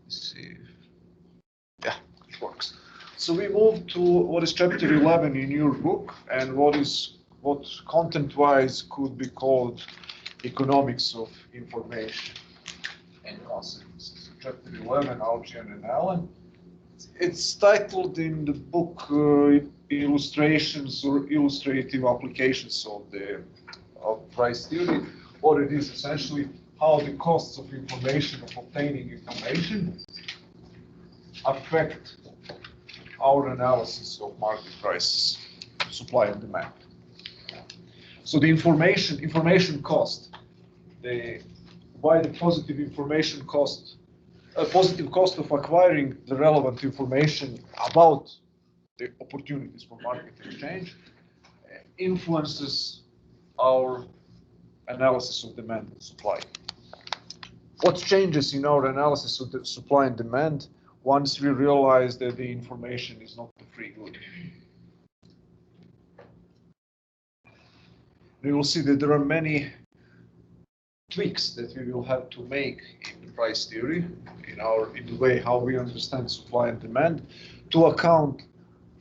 Let's see. Yeah, it works. So we move to what is chapter 11 in your book, and what content-wise could be called economics of information and consequences. Chapter 11, Algian and Allen. It's titled in the book illustrations or illustrative applications of price theory, or it is essentially how the costs of information, of obtaining information, affect our analysis of market prices, supply and demand. So the information cost, why the positive information cost, a positive cost of acquiring the relevant information about the opportunities for market exchange influences our analysis of demand and supply. What changes in our analysis of the supply and demand once we realize that the information is not a free good? We will see that there are many tweaks that we will have to make in the price theory, in the way how we understand supply and demand, to account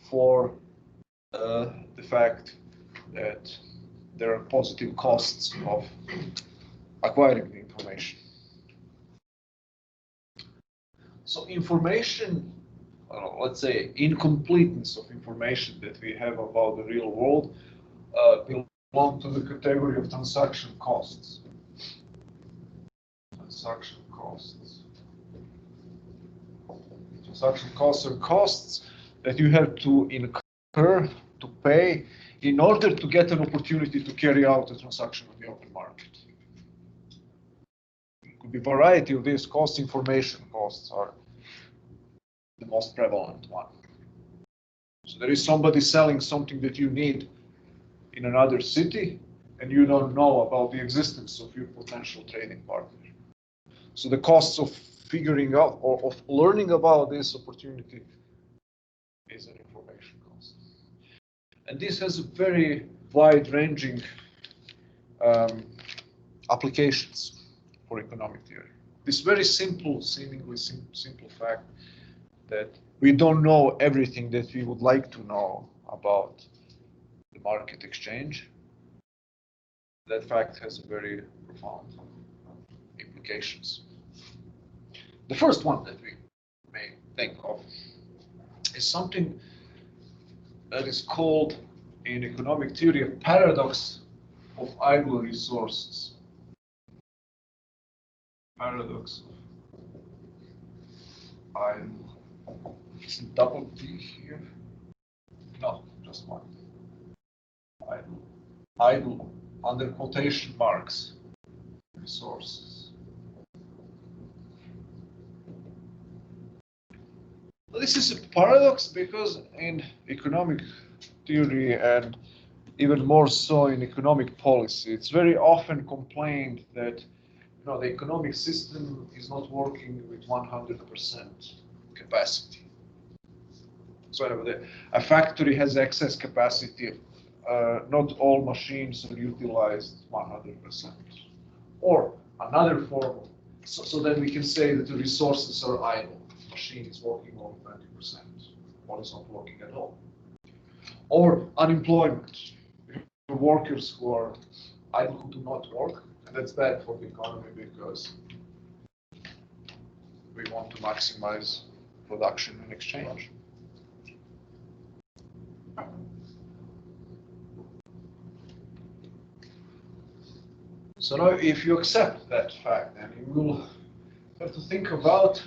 for the fact that there are positive costs of acquiring the information. So information, let's say incompleteness of information that we have about the real world belong to the category of transaction costs. Transaction costs. Transaction costs are costs that you have to incur, to pay, in order to get an opportunity to carry out a transaction on the open market. It could be a variety of these costs. Information costs are the most prevalent one. So there is somebody selling something that you need in another city, and you don't know about the existence of your potential trading partner. So the costs of figuring out or of learning about this opportunity is an information cost. And this has a very wide-ranging applications for economic theory. This very simple, seemingly simple fact that we don't know everything that we would like to know about the market exchange, that fact has very profound implications. The first one that we may think of is something that is called in economic theory a paradox of idle resources. Paradox of idle. Is it double D here? No, just one. Idle. Idle under quotation marks. Resources. This is a paradox because in economic theory and even more so in economic policy, it's very often complained that the economic system is not working with 100% capacity. So a factory has excess capacity. Not all machines are utilized 100%. Or another form, so then we can say that the resources are idle. The machine is working on 20%, or is not working at all. Or unemployment. Workers who are idle, who do not work, and that's bad for the economy because we want to maximize production and exchange. So now if you accept that fact, then you will have to think about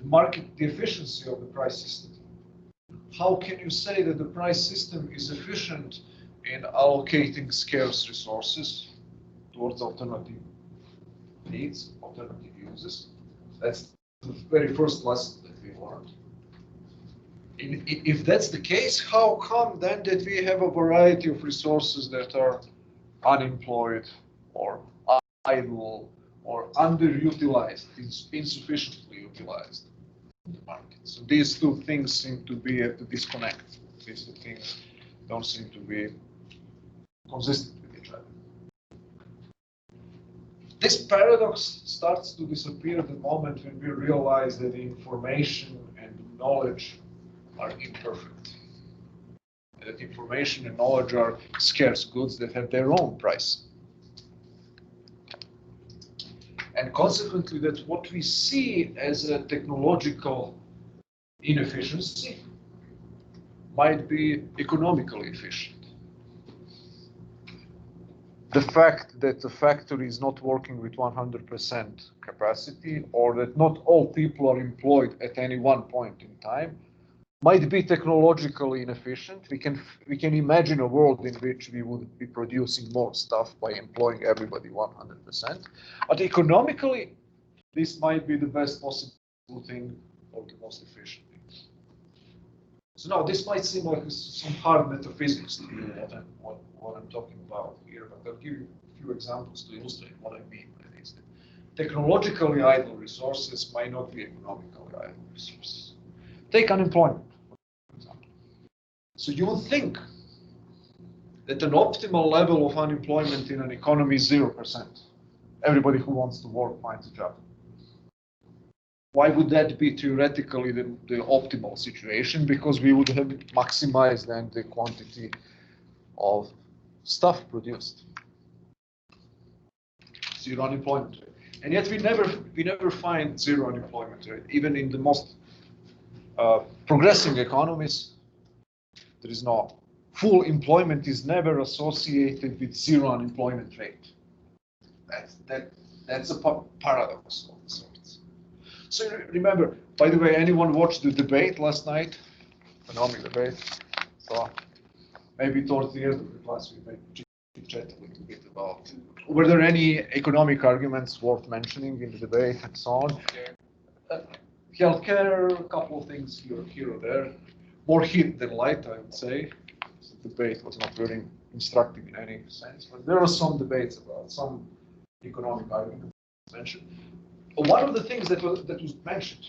the efficiency of the price system. How can you say that the price system is efficient in allocating scarce resources towards alternative needs, alternative uses? That's the very first lesson that we learned. If that's the case, how come then that we have a variety of resources that are unemployed or idle or underutilized, insufficiently utilized in the market? So these two things seem to be at the disconnect. These two things don't seem to be consistent with each other. This paradox starts to disappear the moment when we realize that the information and knowledge are imperfect. That information and knowledge are scarce goods that have their own price. And consequently, that what we see as a technological inefficiency might be economically efficient. The fact that the factory is not working with 100% capacity, or that not all people are employed at any one point in time, might be technologically inefficient. We can imagine a world in which we would be producing more stuff by employing everybody 100%. But economically, this might be the best possible thing or the most efficient thing. So now this might seem like some hard metaphysics to you, what I'm talking about here, but I'll give you a few examples to illustrate what I mean by this. Technologically idle resources might not be economically idle resources. Take unemployment, for example. So you would think that an optimal level of unemployment in an economy is 0%. Everybody who wants to work finds a job. Why would that be theoretically the optimal situation? Because we would have maximized then the quantity of stuff produced. Zero unemployment rate. And yet we never find zero unemployment rate. Even in the most progressing economies, there is no full employment is never associated with zero unemployment rate. That's a paradox of sorts. So remember, by the way, anyone watched the debate last night? Economic debate. So maybe towards the end of the class we may chat a little bit about. Were there any economic arguments worth mentioning in the debate and so on? Healthcare, a couple of things here or there. More heat than light, I would say. The debate was not very instructive in any sense, but there are some debates about some economic arguments mentioned. One of the things that was mentioned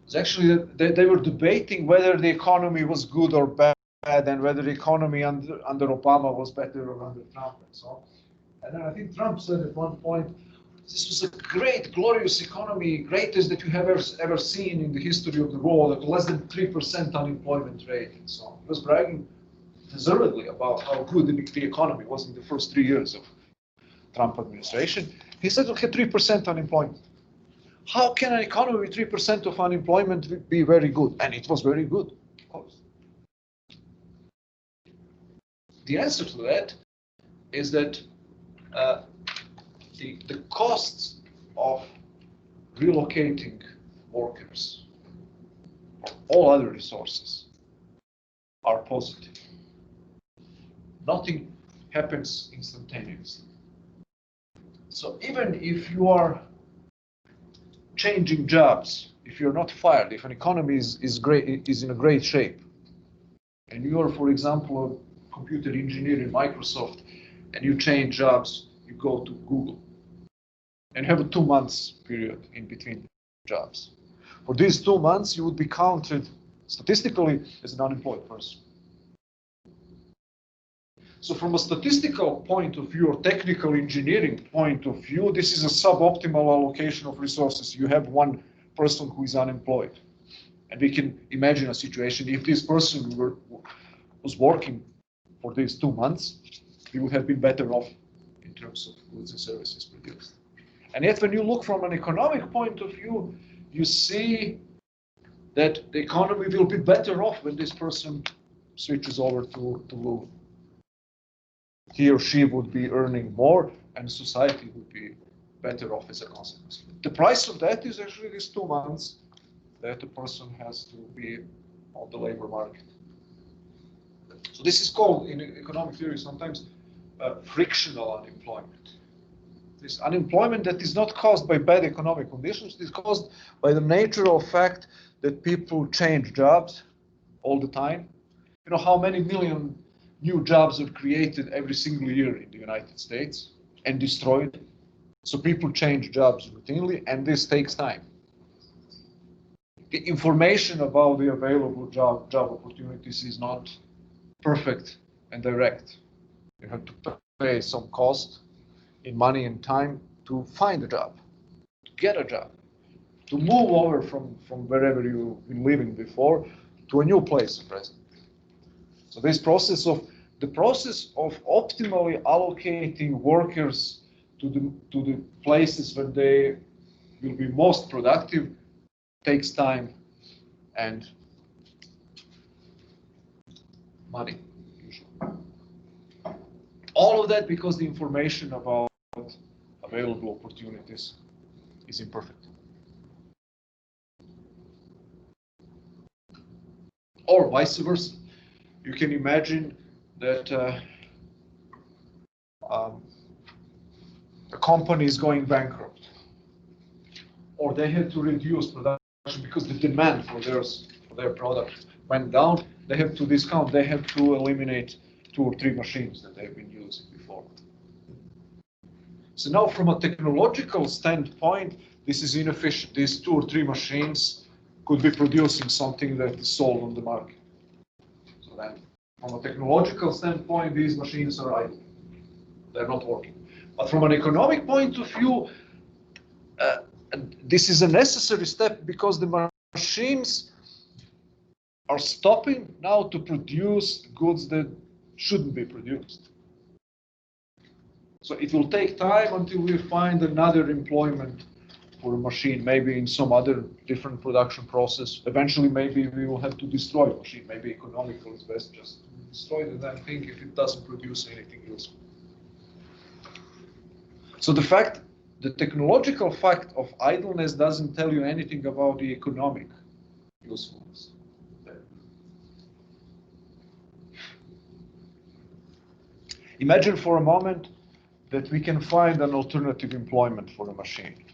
was actually that they were debating whether the economy was good or bad, and whether the economy under Obama was better or under Trump and so on. And then I think Trump said at one point, this was a great, glorious economy, greatest that you have ever seen in the history of the world, at less than 3% unemployment rate and so on. He was bragging deservedly about how good the economy was in the first 3 years of Trump administration. He said, okay, 3% unemployment. How can an economy with 3% of unemployment be very good? And it was very good, of course. The answer to that is that the costs of relocating workers, all other resources, are positive. Nothing happens instantaneously. So even if you are changing jobs, if you're not fired, if an economy is in a great shape, and you are, for example, a computer engineer in Microsoft, and you change jobs, you go to Google, and have a 2 months period in between jobs. For these 2 months, you would be counted statistically as an unemployed person. So from a statistical point of view or technical engineering point of view, this is a suboptimal allocation of resources. You have one person who is unemployed. And we can imagine a situation if this person was working for these 2 months, he would have been better off in terms of goods and services produced. And yet when you look from an economic point of view, you see that the economy will be better off when this person switches over to he or she would be earning more, and society would be better off as a consequence. The price of that is actually these 2 months that a person has to be on the labor market. So this is called, in economic theory, sometimes frictional unemployment. This unemployment that is not caused by bad economic conditions, it is caused by the nature of fact that people change jobs all the time. You know how many million new jobs are created every single year in the United States and destroyed. So people change jobs routinely, and this takes time. The information about the available job opportunities is not perfect and direct. You have to pay some cost in money and time to find a job, to get a job, to move over from wherever you've been living before to a new place present. So this process of optimally allocating workers to the places where they will be most productive takes time and money, usually. All of that because the information about available opportunities is imperfect. Or vice versa. You can imagine that a company is going bankrupt, or they had to reduce production because the demand for their product went down. They have to discount. They have to eliminate 2 or 3 machines that they've been using before. So now, from a technological standpoint, this is inefficient. These 2 or 3 machines could be producing something that is sold on the market. So then, from a technological standpoint, these machines are idle. They're not working. But from an economic point of view, this is a necessary step because the machines are stopping now to produce goods that shouldn't be produced. So it will take time until we find another employment for a machine, maybe in some other different production process. Eventually, maybe we will have to destroy the machine. Maybe economical is best just to destroy the damn thing if it doesn't produce anything useful. So the technological fact of idleness doesn't tell you anything about the economic usefulness. Imagine for a moment that we can find an alternative employment for a machine.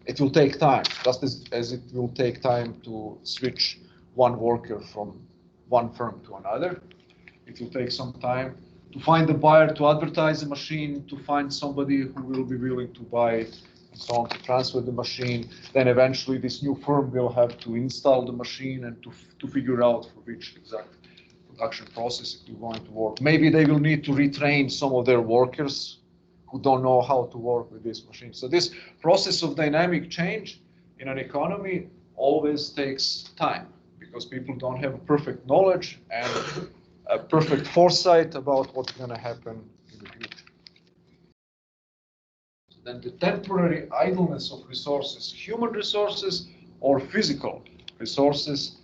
It will take time, just as it will take time to switch one worker from one firm to another. It will take some time to find a buyer to advertise the machine, to find somebody who will be willing to buy it, and so on, to transfer the machine. Then eventually this new firm will have to install the machine and to figure out for which exact production process it will going to work. Maybe they will need to retrain some of their workers who don't know how to work with this machine. So this process of dynamic change in an economy always takes time because people don't have a perfect knowledge and a perfect foresight about what's going to happen in the future. Then the temporary idleness of resources, human resources or physical resources,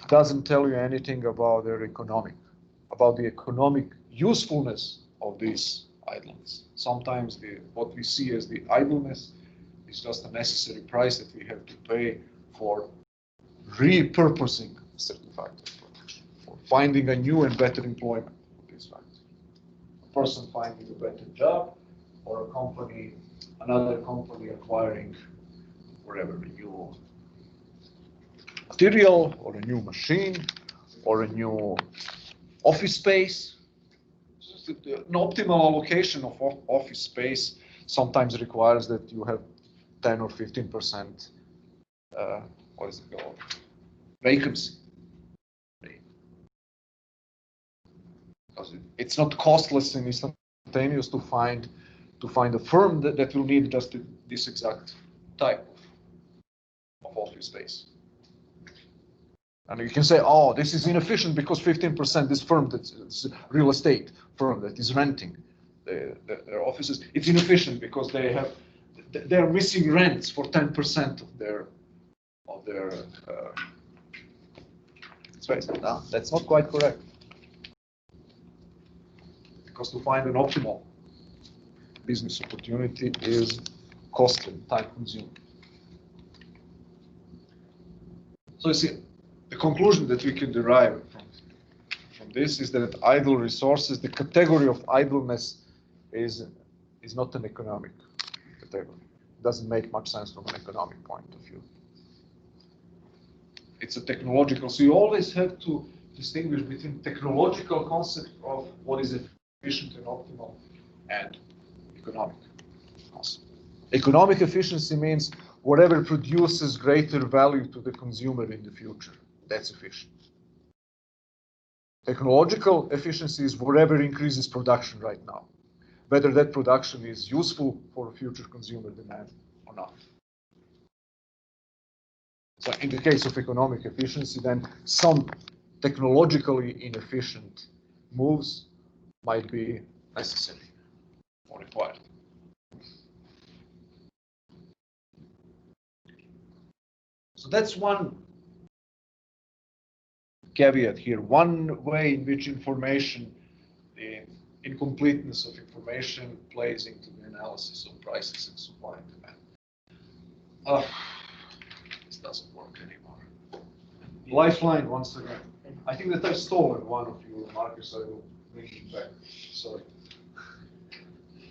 doesn't tell you anything about the economic usefulness of these idleness. Sometimes what we see as the idleness is just a necessary price that we have to pay for repurposing certain factors, for finding a new and better employment for these factors. A person finding a better job, or another company acquiring whatever, a new material, or a new machine, or a new office space. An optimal allocation of office space sometimes requires that you have 10 or 15% vacancy. Because it's not costless and instantaneous to find a firm that will need just this exact type of office space. And you can say, oh, this is inefficient because 15%, this firm that's real estate firm that is renting their offices, it's inefficient because they're missing rents for 10% of their space. No, that's not quite correct. Because to find an optimal business opportunity is costly, time-consuming. So you see, the conclusion that we can derive from this is that idle resources, the category of idleness is not an economic category. It doesn't make much sense from an economic point of view. It's a technological, so you always have to distinguish between technological concept of what is efficient and optimal and economic concept. Economic efficiency means whatever produces greater value to the consumer in the future. That's efficient. Technological efficiency is whatever increases production right now. whether that production is useful for future consumer demand or not. So in the case of economic efficiency, then some technologically inefficient moves might be necessary or required. So that's one caveat here. One way in which information, the incompleteness of information plays into the analysis of prices and supply and demand. This doesn't work anymore. Lifeline, once again. I think that I've stolen one of your markers. I will bring it back. Sorry.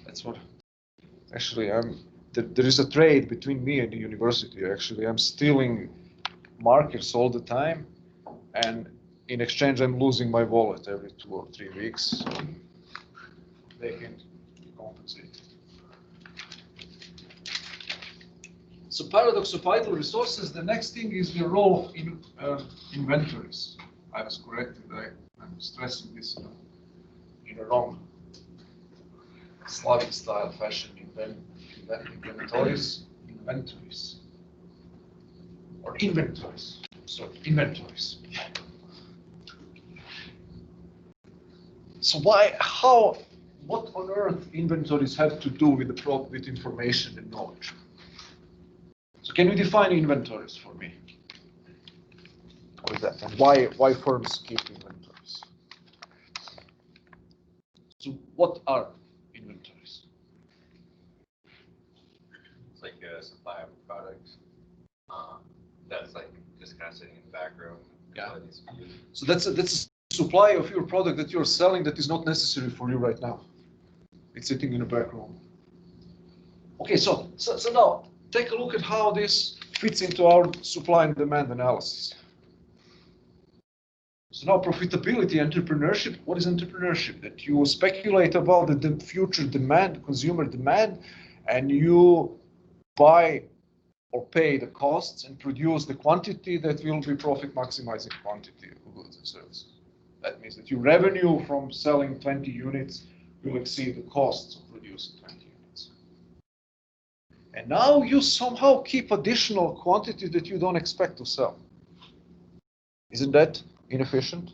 That's what. Actually, there is a trade between me and the university. Actually, I'm stealing markers all the time, and in exchange, I'm losing my wallet every 2 or 3 weeks. So they can compensate. So paradox of idle resources. The next thing is the role of inventories. I was corrected. I'm stressing this in a wrong Slavic style fashion. Inventories, or inventories. Sorry, inventories. So what on earth inventories have to do with with information and knowledge? So can you define inventories for me? What is that? And why firms keep inventories? So what are inventories? It's like a supply of a product that's like just kind of sitting in the back room. Yeah. So that's a supply of your product that you're selling that is not necessary for you right now. It's sitting in the back room. Okay, so now take a look at how this fits into our supply and demand analysis. So now profitability, entrepreneurship. What is entrepreneurship? That you speculate about the future demand, consumer demand, and you buy or pay the costs and produce the quantity that will be profit maximizing quantity of goods and services. That means that your revenue from selling 20 units will exceed the costs of producing 20 units. And now you somehow keep additional quantity that you don't expect to sell. Isn't that inefficient?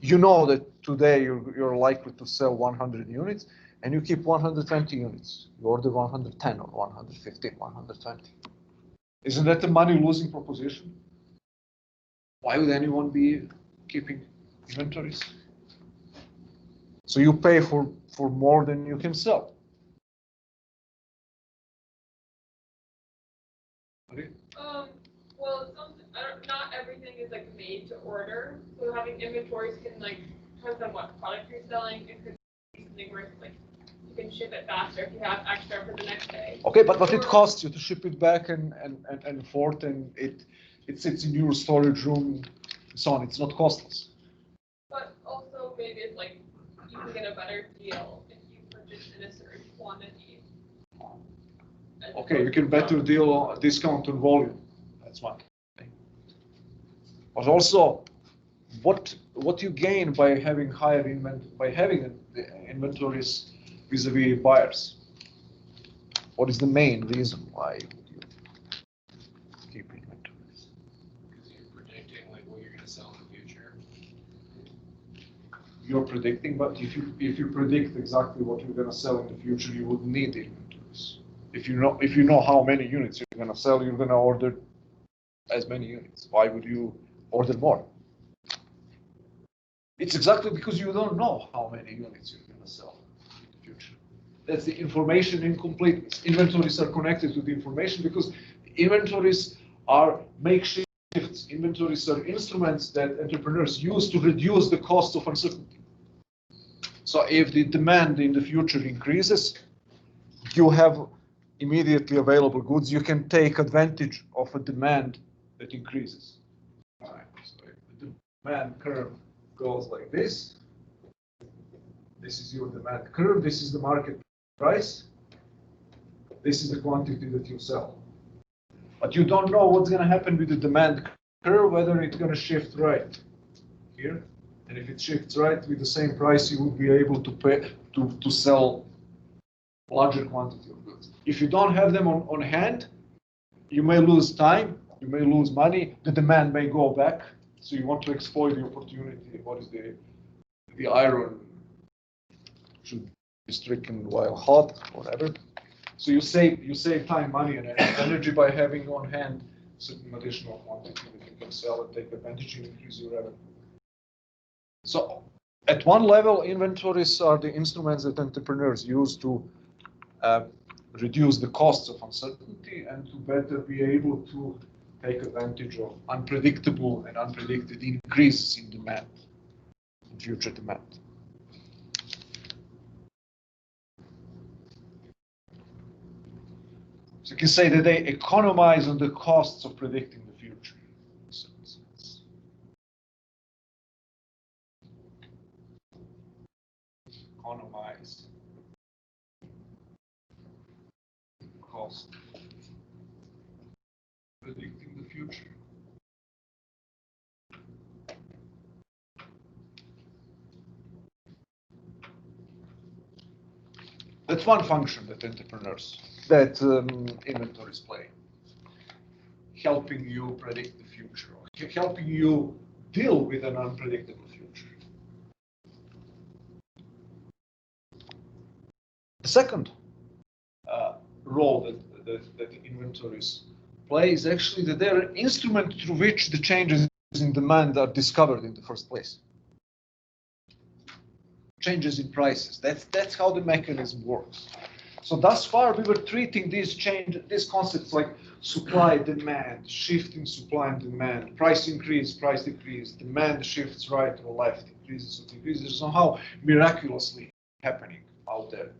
You know that today you're likely to sell 100 units, and you keep 120 units. You order 110 or 115, 120. Isn't that a money-losing proposition? Why would anyone be keeping inventories? So you pay for more than you can sell. Okay. Well, not everything is like made to order. So having inventories can like depends on what product you're selling. It could be something where like you can ship it faster if you have extra for the next day. Okay, but it costs you to ship it back and forth, and it sits in your storage room, and so on. It's not costless. But also maybe it's like you can get a better deal if you purchase in a certain quantity. Okay, you can better deal a discount on volume. That's one thing. But also, what you gain by having the inventories vis-a-vis buyers? What is the main reason why would you keep inventories? Because you're predicting like what you're going to sell in the future. You're predicting, but if you predict exactly what you're going to sell in the future, you would need inventories. If you know how many units you're going to sell, you're going to order as many units. Why would you order more? It's exactly because you don't know how many units you're going to sell in the future. That's the information incompleteness. Inventories are connected to the information because inventories are makeshifts. Inventories are instruments that entrepreneurs use to reduce the cost of uncertainty. So if the demand in the future increases, you have immediately available goods. You can take advantage of a demand that increases. All right. So if the demand curve goes like this, this is your demand curve, this is the market price, this is the quantity that you sell. But you don't know what's going to happen with the demand curve, whether it's going to shift right here. And if it shifts right with the same price, you would be able to to sell larger quantity of goods. If you don't have them on hand, you may lose time, you may lose money, the demand may go back. So you want to exploit the opportunity. What is the iron should be stricken while hot, whatever. So you save time, money, and energy by having on hand certain additional quantity that you can sell and take advantage and increase your revenue. So at one level, inventories are the instruments that entrepreneurs use to reduce the costs of uncertainty and to better be able to take advantage of unpredictable and unpredicted increases in demand, in future demand. So you can say that they economize on the costs of predicting the future. Economize cost predicting the future. That's one function that inventories play, helping you predict the future, or helping you deal with an unpredictable future. The second role that inventories play is actually that they're an instrument through which the changes in demand are discovered in the first place. Changes in prices. That's how the mechanism works. So thus far, we were treating these concepts like supply, demand, shifting supply and demand, price increase, price decrease, demand shifts right or left, increases or decreases, somehow miraculously happening out there.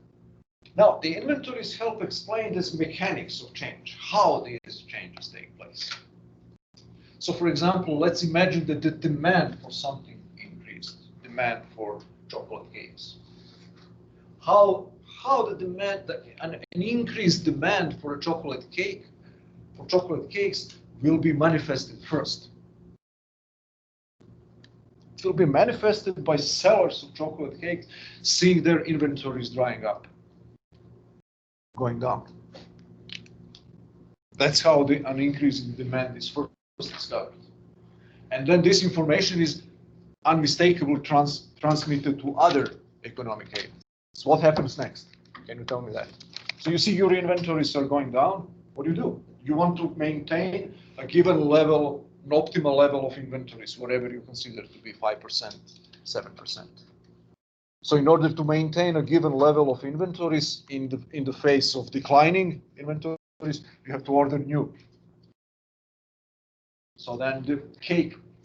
Now, the inventories help explain this mechanics of change, how these changes take place. So, for example, let's imagine that the demand for something increased, demand for chocolate cakes. How the demand, an increased demand for a chocolate cake, for chocolate cakes, will be manifested first. It will be manifested by sellers of chocolate cakes seeing their inventories drying up, going down. That's how an increase in demand is first discovered. And then this information is unmistakably transmitted to other economic agents. So what happens next? Can you tell me that? So you see your inventories are going down. What do? You want to maintain a given level, an optimal level of inventories, whatever you consider to be 5%, 7%. So in order to maintain a given level of inventories in the face of declining inventories, you have to order new. So then the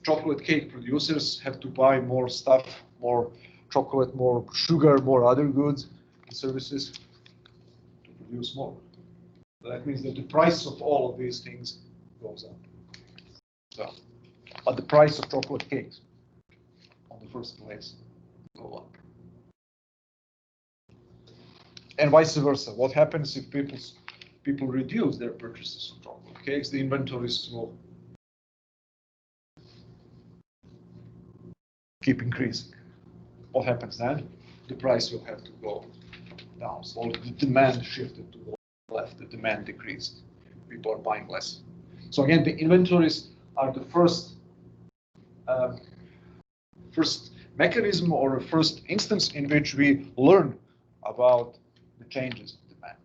chocolate cake producers have to buy more stuff, more chocolate, more sugar, more other goods and services to produce more. So that means that the price of all of these things goes up. So, but the price of chocolate cakes on the first place go up. And vice versa. What happens if people reduce their purchases of chocolate cakes? The inventories will keep increasing. What happens then? The price will have to go down. So the demand shifted to the left, the demand decreased. People are buying less. So again, the inventories are the first mechanism or first instance in which we learn about the changes in demand.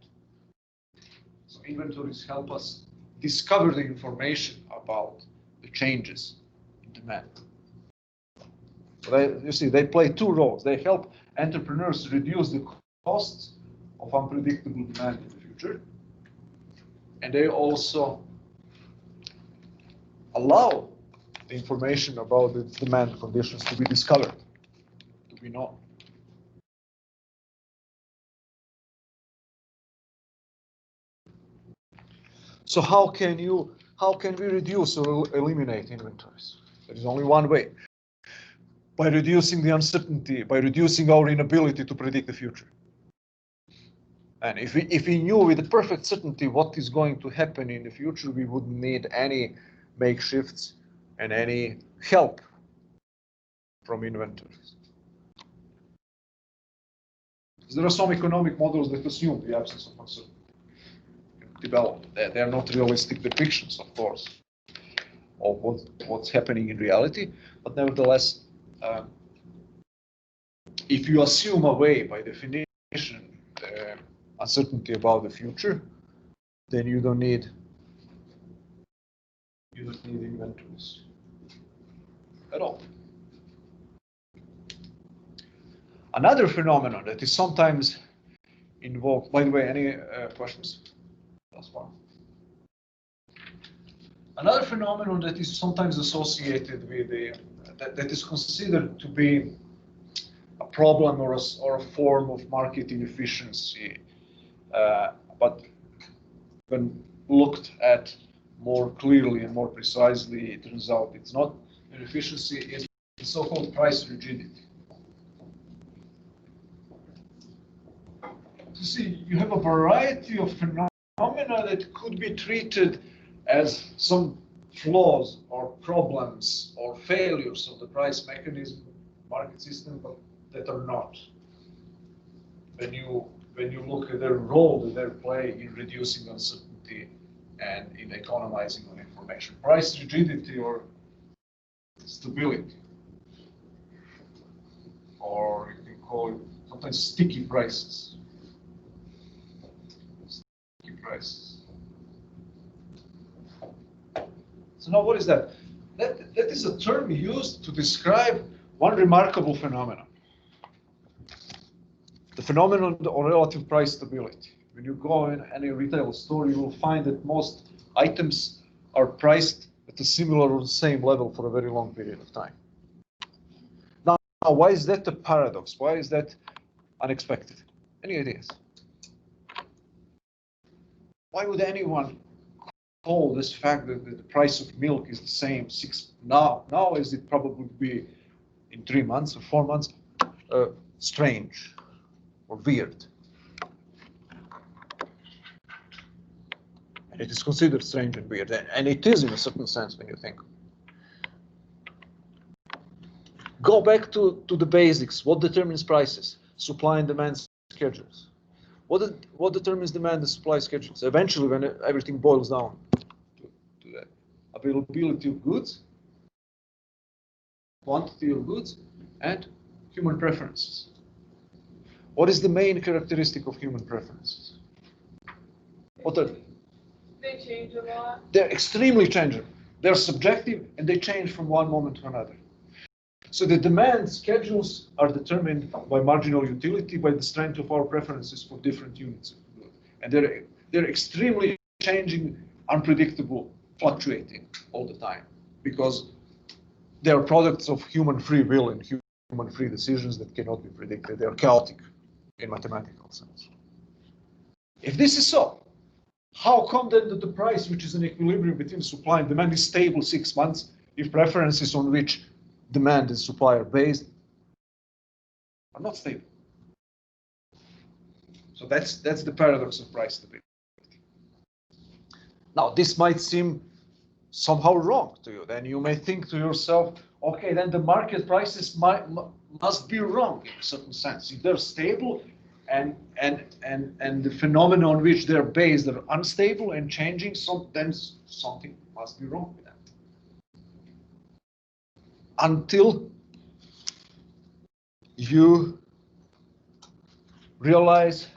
So inventories help us discover the information about the changes in demand. So you see, they play two roles. They help entrepreneurs reduce the costs of unpredictable demand in the future, and they also allow the information about the demand conditions to be discovered, to be known. So how can we reduce or eliminate inventories? There is only one way. By reducing the uncertainty, by reducing our inability to predict the future. And if we knew with perfect certainty what is going to happen in the future, we wouldn't need any makeshifts and any help from inventories. There are some economic models that assume the absence of uncertainty developed. They are not realistic depictions, of course, of what's happening in reality, but nevertheless, if you assume away by definition uncertainty about the future, then you don't need inventories at all. Another phenomenon that is sometimes invoked, by the way, any questions? Last one. Another phenomenon that is sometimes associated with that is considered to be a problem or a form of market inefficiency, but when looked at more clearly and more precisely, it turns out it's not inefficiency, it's so-called price rigidity. You see, you have a variety of phenomena that could be treated as some flaws or problems or failures of the price mechanism, market system, but that are not. When you look at their role that they play in reducing uncertainty and in economizing on information, price rigidity or stability, or you can call it sometimes sticky prices. Sticky prices. So now what is that? That is a term used to describe one remarkable phenomenon. The phenomenon of relative price stability. When you go in any retail store, you will find that most items are priced at a similar or the same level for a very long period of time. Now, why is that a paradox? Why is that unexpected? Any ideas? Why would anyone call this fact that the price of milk is the same now as it probably be in 3 months or 4 months strange or weird? And it is considered strange and weird, and it is in a certain sense when you think. Go back to the basics. What determines prices? Supply and demand schedules. What determines demand and supply schedules? Eventually, when everything boils down to that, availability of goods, quantity of goods, and human preferences. What is the main characteristic of human preferences? What are they? They change a lot. They're extremely changeable. They're subjective and they change from one moment to another. So the demand schedules are determined by marginal utility, by the strength of our preferences for different units of goods. And they're extremely changing, unpredictable, fluctuating all the time, because they are products of human free will and human free decisions that cannot be predicted. They are chaotic in mathematical sense. If this is so, how come then that the price, which is an equilibrium between supply and demand, is stable 6 months if preferences on which demand and supply are based are not stable? So that's the paradox of price stability. Now, this might seem somehow wrong to you. Then you may think to yourself, okay, then the market prices must be wrong in a certain sense. If they're stable and the phenomena on which they're based are unstable and changing, then something must be wrong with them. Until you realize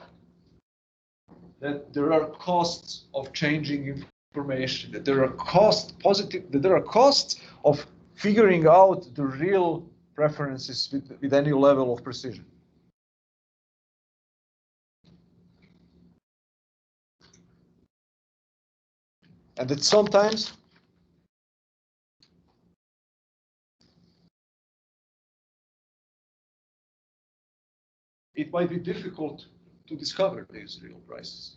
that there are costs of changing information, that there are costs of figuring out the real preferences with any level of precision. And that sometimes it might be difficult to discover these real prices.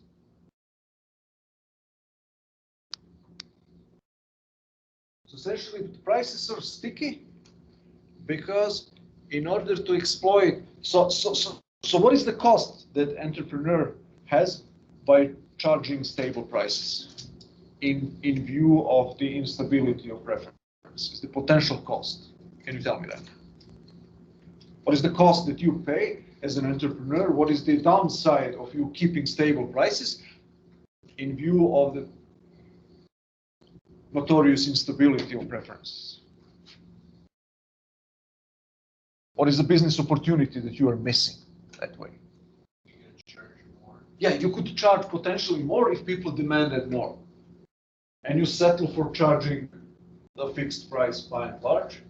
So essentially, the prices are sticky because in order to exploit, so what is the cost that entrepreneur has by charging stable prices in view of the instability of preferences? The potential cost. Can you tell me that? What is the cost that you pay as an entrepreneur, what is the downside of you keeping stable prices in view of the notorious instability of preferences? What is the business opportunity that you are missing that way? You can charge more. Yeah, you could charge potentially more if people demanded more. And you settle for charging the fixed price by and large,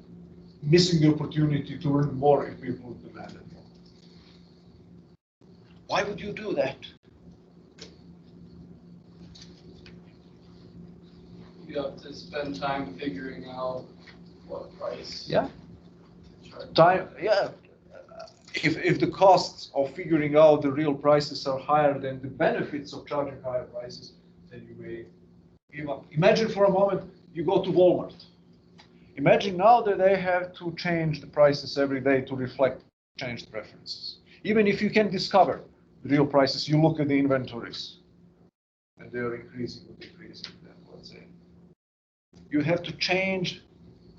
missing the opportunity to earn more if people demanded more. Why would you do that? You have to spend time figuring out what price. Yeah. to charge. Time, yeah. If the costs of figuring out the real prices are higher than the benefits of charging higher prices, then you may give up. Imagine for a moment you go to Walmart. Imagine now that they have to change the prices every day to reflect changed preferences. Even if you can discover the real prices, you look at the inventories and they are increasing or decreasing, then let's say. You have to change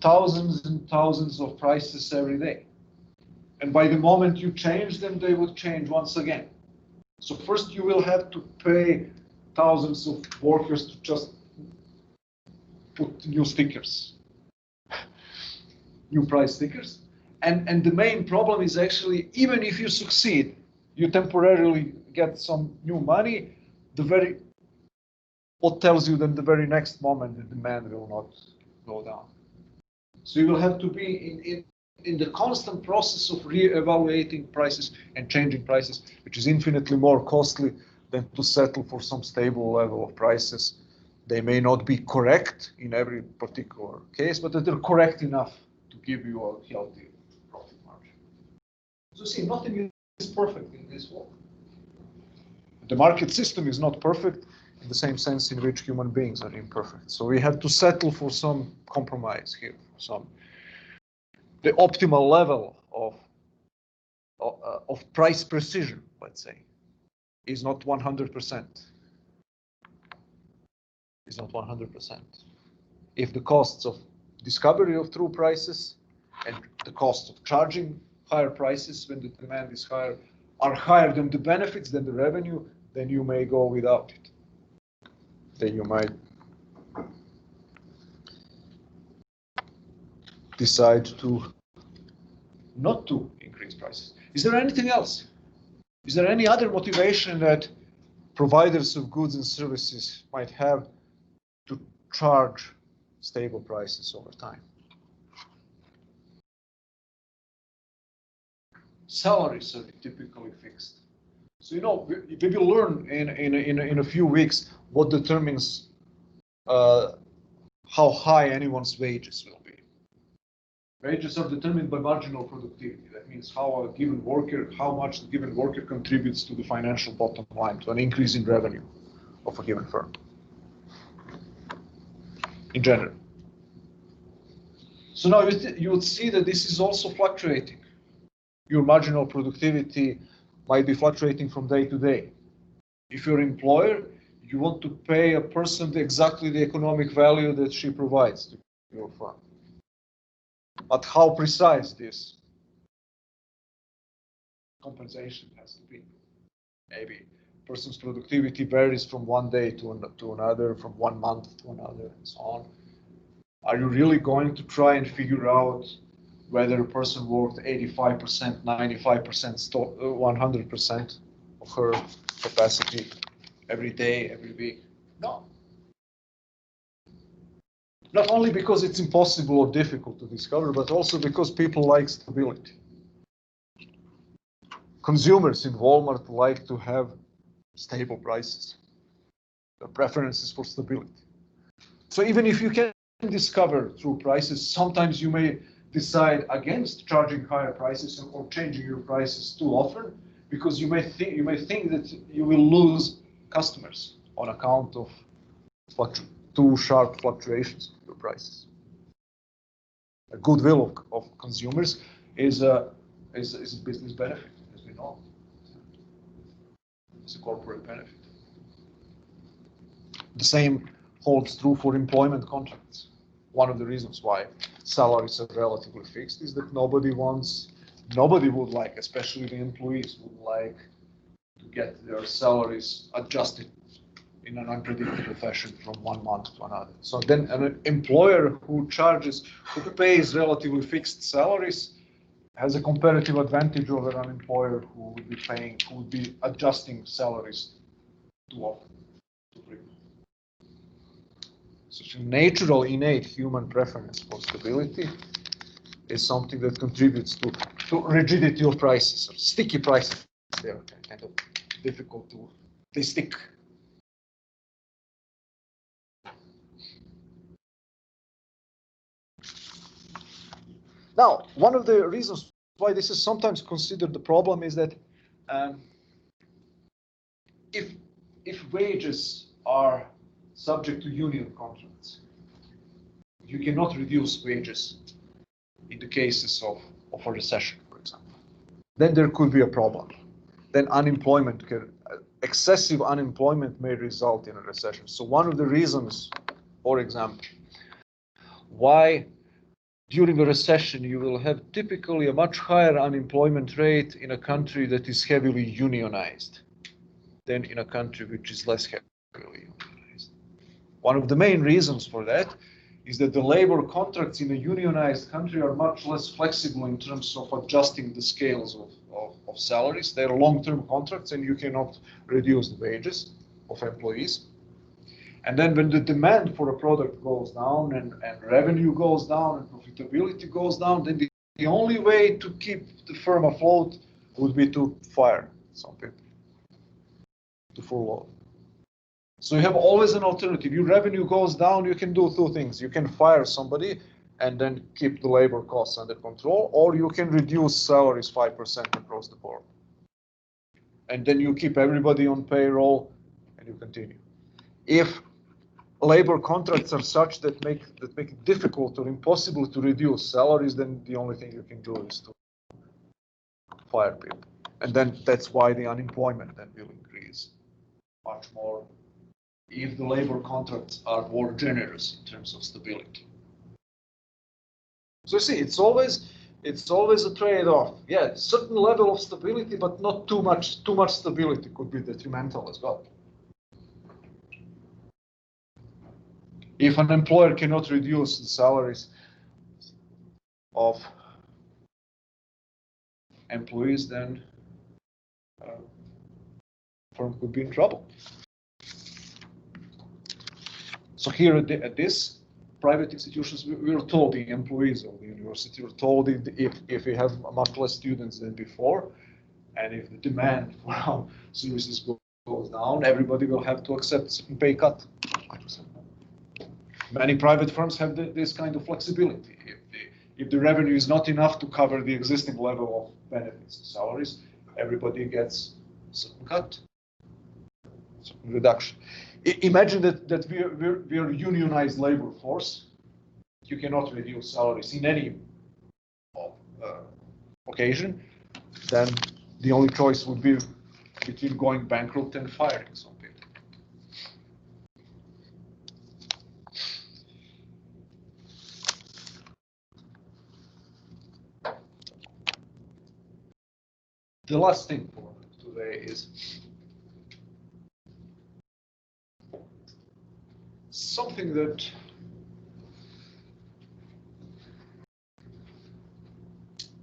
thousands and thousands of prices every day. And by the moment you change them, they would change once again. So first you will have to pay thousands of workers to just put new stickers, new price stickers. And the main problem is actually, even if you succeed, you temporarily get some new money, what tells you that the very next moment the demand will not go down. So you will have to be in the constant process of re-evaluating prices and changing prices, which is infinitely more costly than to settle for some stable level of prices. They may not be correct in every particular case, but that they're correct enough to give you a healthy profit margin. So see, nothing is perfect in this world. The market system is not perfect in the same sense in which human beings are imperfect. So we have to settle for some compromise here, the optimal level of price precision, let's say, is not 100%. Is not 100%. If the costs of discovery of true prices and the cost of charging higher prices when the demand is higher are higher than the benefits, than the revenue, then you may go without it. Then you might decide to not to increase prices. Is there anything else? Is there any other motivation that providers of goods and services might have to charge stable prices over time? Salaries are typically fixed. So we will learn in a few weeks what determines how high anyone's wages will be. Wages are determined by marginal productivity. That means how much the given worker contributes to the financial bottom line, to an increase in revenue of a given firm, in general. So now you would see that this is also fluctuating. Your marginal productivity might be fluctuating from day to day. If you're an employer, you want to pay a person exactly the economic value that she provides to your firm. But how precise this compensation has to be? Maybe a person's productivity varies from one day to another, from 1 month to another, and so on. Are you really going to try and figure out whether a person worked 85%, 95%, 100% of her capacity every day, every week? No. Not only because it's impossible or difficult to discover, but also because people like stability. Consumers in Walmart like to have stable prices. Their preference is for stability. So even if you can discover through prices, sometimes you may decide against charging higher prices or changing your prices too often, because you may think that you will lose customers on account of too sharp fluctuations of your prices. A goodwill of consumers is a business benefit, as we know. It's a corporate benefit. The same holds true for employment contracts. One of the reasons why salaries are relatively fixed is that nobody wants nobody would like, especially the employees, would like to get their salaries adjusted in an unpredictable fashion from one month to another. So then an employer who pays relatively fixed salaries has a comparative advantage over an employer who would be adjusting salaries too often, too frequently. Such a natural, innate human preference for stability is something that contributes to rigidity of prices, or sticky prices. They're kind of difficult they stick. Now, one of the reasons why this is sometimes considered the problem is that if wages are subject to union contracts, you cannot reduce wages in the cases of a recession, for example. Then there could be a problem. Then excessive unemployment may result in a recession. So one of the reasons, for example, why during a recession you will have typically a much higher unemployment rate in a country that is heavily unionized than in a country which is less heavily unionized. One of the main reasons for that is that the labor contracts in a unionized country are much less flexible in terms of adjusting the scales of salaries. They're long-term contracts and you cannot reduce the wages of employees. And then when the demand for a product goes down and revenue goes down and profitability goes down, then the only way to keep the firm afloat would be to fire some people, to furlough. So you have always an alternative. Your revenue goes down, you can do two things. You can fire somebody and then keep the labor costs under control, or you can reduce salaries 5% across the board. And then you keep everybody on payroll and you continue. If labor contracts are such that make it difficult or impossible to reduce salaries, then the only thing you can do is to fire people. And then that's why the unemployment then will increase much more if the labor contracts are more generous in terms of stability. So you see, it's always a trade-off. Yeah, certain level of stability, but not too much. Too much stability could be detrimental as well. If an employer cannot reduce the salaries of employees, then firm could be in trouble. So here at this private institutions, we were told, the employees of the university were told, if we have much less students than before, and if the demand for our services goes down, everybody will have to accept certain pay cut. Many private firms have this kind of flexibility. If the revenue is not enough to cover the existing level of benefits and salaries, everybody gets a certain cut, certain reduction. Imagine that we are a unionized labor force. You cannot reduce salaries in any occasion. Then the only choice would be between going bankrupt and firing some people. The last thing for today is something that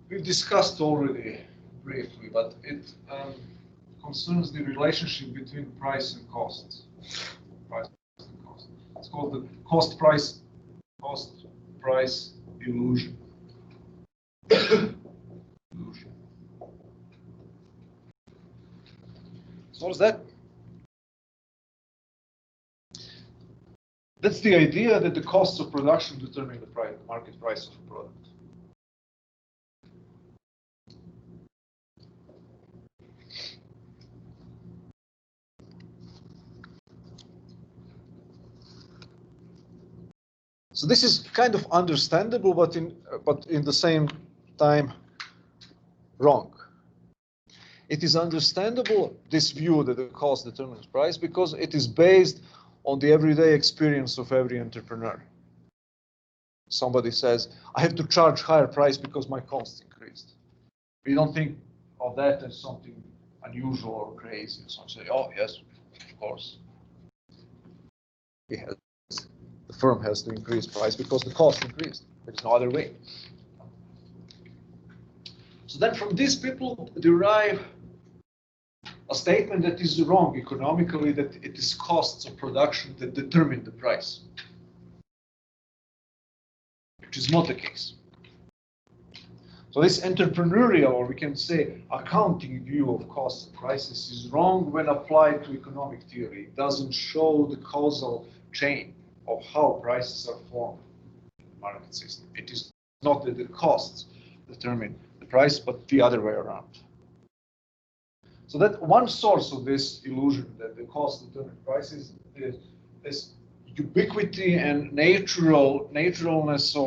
we've discussed already briefly, but it concerns the relationship between price and cost. It's called the cost price illusion. So what's that? That's the idea that the costs of production determine the market price of a product. So this is kind of understandable, but in the same time wrong. It is understandable, this view that the cost determines price, because it is based on the everyday experience of every entrepreneur. Somebody says, I have to charge higher price because my costs increased. We don't think of that as something unusual or crazy. So say, oh yes, of course. The firm has to increase price because the cost increased. There's no other way. So then from this, people derive a statement that is wrong economically, that it is costs of production that determine the price, which is not the case. So this entrepreneurial, or we can say accounting view of costs and prices is wrong when applied to economic theory. It doesn't show the causal chain of how prices are formed in the market system. It is not that the costs determine the price, but the other way around. So that one source of this illusion that the cost determine prices is this ubiquity and naturalness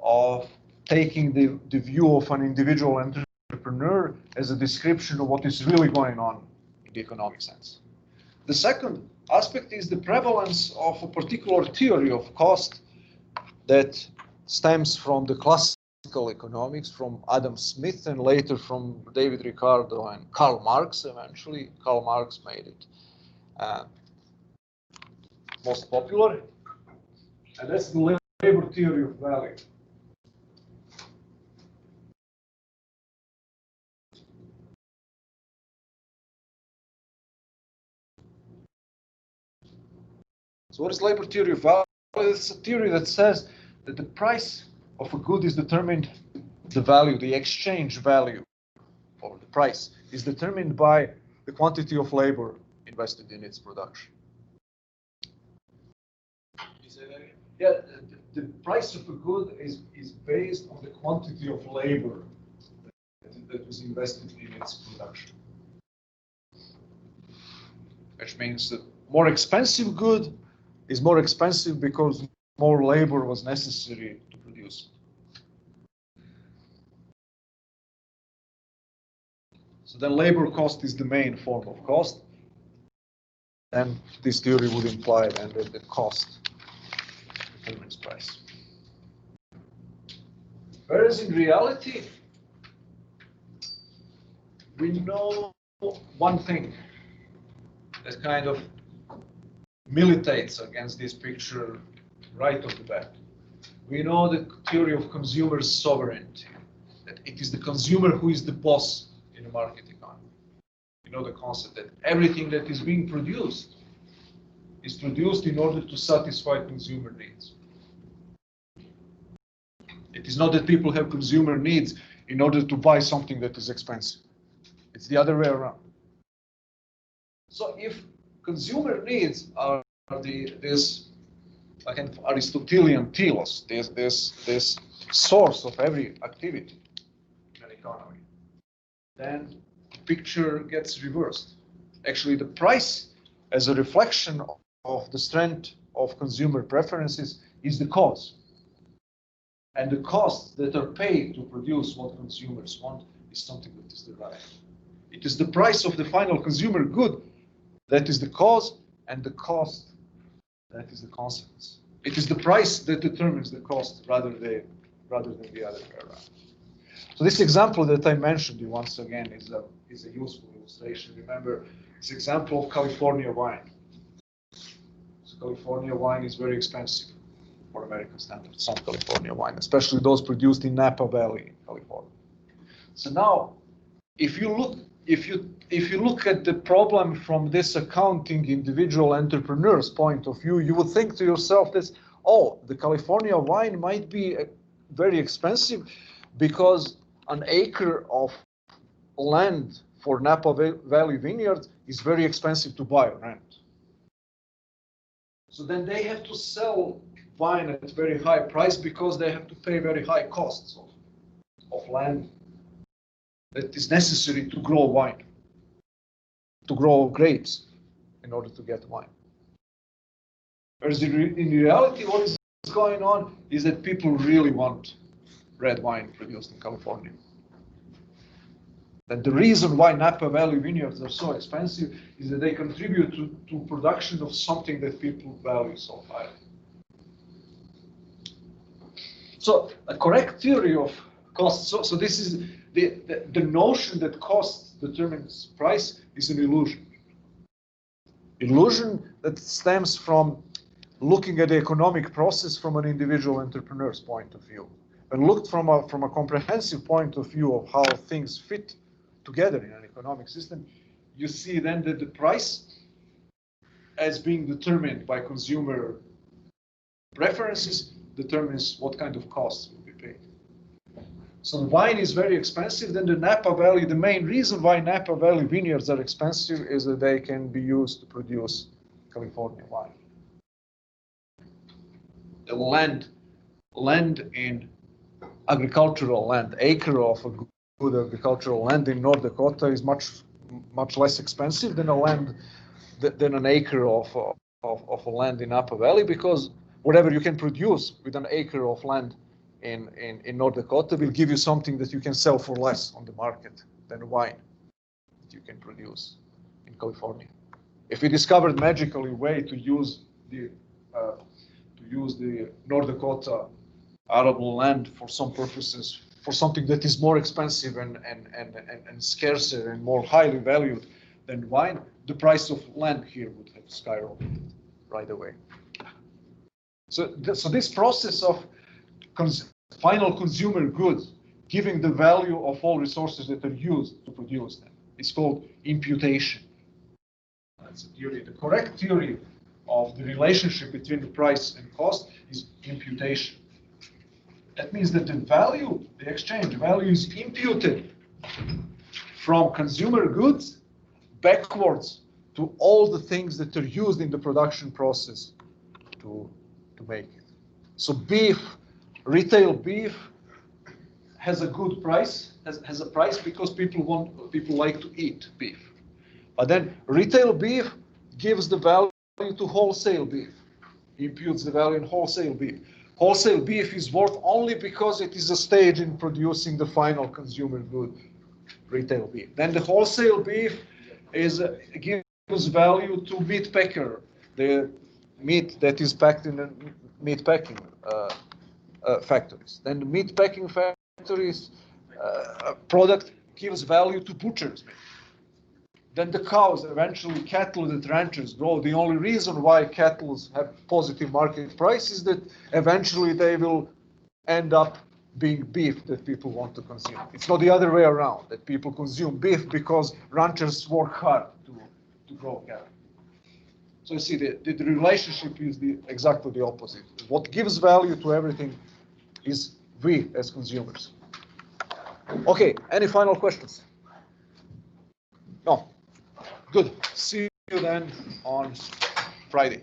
of taking the view of an individual entrepreneur as a description of what is really going on in the economic sense. The second aspect is the prevalence of a particular theory of cost that stems from the classical economics, from Adam Smith, and later from David Ricardo and Karl Marx. Eventually, Karl Marx made it most popular, and that's the labor theory of value. So what is labor theory of value? It's a theory that says that the price of a good is determined, the value, the exchange value, or the price, is determined by the quantity of labor invested in its production. You say that again? Yeah, the price of a good is based on the quantity of labor that was invested in its production. Which means that more expensive good is more expensive because more labor was necessary to produce it. So then labor cost is the main form of cost. And this theory would imply then that the cost determines price. Whereas in reality, we know one thing that kind of militates against this picture right off the bat. We know the theory of consumer sovereignty, that it is the consumer who is the boss in a market economy. You know the concept that everything that is being produced is produced in order to satisfy consumer needs. It is not that people have consumer needs in order to buy something that is expensive. It's the other way around. So if consumer needs are this like an Aristotelian telos, this source of every activity in an economy, then the picture gets reversed. Actually, the price as a reflection of the strength of consumer preferences is the cause. And the costs that are paid to produce what consumers want is something that is derived. It is the price of the final consumer good that is the cause, and the cost that is the consequence. It is the price that determines the cost rather than the other way around. So this example that I mentioned you once again is a useful illustration. Remember this example of California wine. So California wine is very expensive for American standards, some California wine, especially those produced in Napa Valley, California. So now, if you look at the problem from this accounting individual entrepreneur's point of view, you would think to yourself that, oh, the California wine might be very expensive because an acre of land for Napa Valley vineyards is very expensive to buy or rent. So then they have to sell wine at a very high price because they have to pay very high costs of land that is necessary to grow wine, to grow grapes in order to get wine. Whereas in reality, what is going on is that people really want red wine produced in California. And the reason why Napa Valley vineyards are so expensive is that they contribute to production of something that people value so highly. So a correct theory of cost. So this the notion that cost determines price is an illusion. Illusion that stems from looking at the economic process from an individual entrepreneur's point of view. And looked from a comprehensive point of view of how things fit together in an economic system, you see then that the price, as being determined by consumer preferences, determines what kind of costs will be paid. So wine is very expensive. Then the Napa Valley, the main reason why Napa Valley vineyards are expensive is that they can be used to produce California wine. The land in agricultural land, acre of a good agricultural land in North Dakota is much less expensive than an acre of a land in Napa Valley, because whatever you can produce with an acre of land in North Dakota will give you something that you can sell for less on the market than wine that you can produce in California. If we discovered magically a way to use the North Dakota arable land for some purposes, for something that is more expensive and scarcer and more highly valued than wine, the price of land here would have skyrocketed right away. So this process of final consumer goods giving the value of all resources that are used to produce them is called imputation. That's a theory. The correct theory of the relationship between the price and cost is imputation. That means that the value, the exchange value, is imputed from consumer goods backwards to all the things that are used in the production process to make it. So beef, retail beef has a good price, has a price because people like to eat beef. But then retail beef gives the value to wholesale beef, imputes the value in wholesale beef. Wholesale beef is worth only because it is a stage in producing the final consumer good, retail beef. Then the wholesale beef gives value to meat packer, the meat that is packed in the meat packing factories. Then the meat packing factories product gives value to butchers. Then the cows, eventually cattle that ranchers grow. The only reason why cattle have positive market price is that eventually they will end up being beef that people want to consume. It's not the other way around, that people consume beef because ranchers work hard to grow cattle. So you see, the relationship is exactly the opposite. What gives value to everything is we as consumers. Okay, any final questions? No. Good. See you then on Friday.